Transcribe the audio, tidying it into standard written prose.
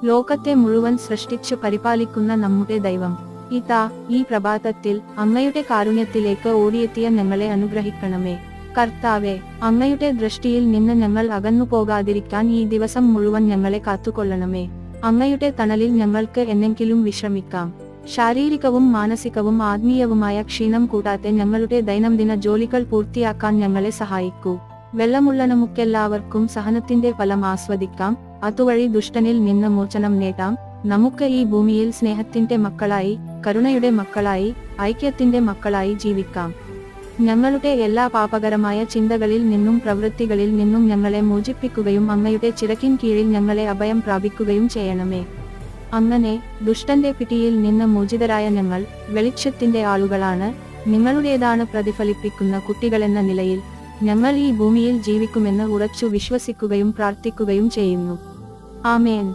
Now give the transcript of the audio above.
ലോകത്തെ മുഴുവൻ സൃഷ്ടിച്ചു പരിപാലിക്കുന്ന നമ്മുടെ ദൈവം, ഇതാ ഈ പ്രഭാതത്തിൽ അങ്ങയുടെ കാരുണ്യത്തിലേക്ക് ഓടിയെത്തിയ ഞങ്ങളെ അനുഗ്രഹിക്കണമേ. കർത്താവെ, അങ്ങയുടെ ദൃഷ്ടിയിൽ നിന്ന് ഞങ്ങൾ അകന്നുപോകാതിരിക്കാൻ ഈ ദിവസം മുഴുവൻ ഞങ്ങളെ കാത്തുകൊള്ളണമേ. അങ്ങയുടെ തണലിൽ ഞങ്ങൾക്ക് എന്നെങ്കിലും വിശ്രമിക്കാം. ശാരീരികവും മാനസികവും ആത്മീയവുമായ ക്ഷീണം കൂടാതെ ഞങ്ങളുടെ ദൈനംദിന ജോലികൾ പൂർത്തിയാക്കാൻ ഞങ്ങളെ സഹായിക്കൂ. വെള്ളമുള്ള നമുക്കെല്ലാവർക്കും സഹനത്തിന്റെ ഫലം ആസ്വദിക്കാം. അതുവഴി ദുഷ്ടനിൽ നിന്ന് മോചനം നേടാം. നമുക്ക് ഈ ഭൂമിയിൽ സ്നേഹത്തിന്റെ മക്കളായി, കരുണയുടെ മക്കളായി, ഐക്യത്തിന്റെ മക്കളായി ജീവിക്കാം. ഞങ്ങളുടെ എല്ലാ പാപകരമായ ചിന്തകളിൽ നിന്നും പ്രവൃത്തികളിൽ നിന്നും ഞങ്ങളെ മോചിപ്പിക്കുകയും അങ്ങയുടെ ചിറകിൻ കീഴിൽ ഞങ്ങളെ അഭയം പ്രാപിക്കുകയും ചെയ്യണമേ. അങ്ങനെ ദുഷ്ടന്റെ പിടിയിൽ നിന്ന് മോചിതരായ ഞങ്ങൾ വെളിച്ചത്തിന്റെ ആളുകളാണ്. നിങ്ങളുടേതാണ് പ്രതിഫലിപ്പിക്കുന്ന കുട്ടികളെന്ന നിലയിൽ ഞങ്ങൾ ഈ ഭൂമിയിൽ ജീവിക്കുമെന്ന് ഉറച്ചു വിശ്വസിക്കുകയും പ്രാർത്ഥിക്കുകയും ചെയ്യുന്നു. ആമേൻ.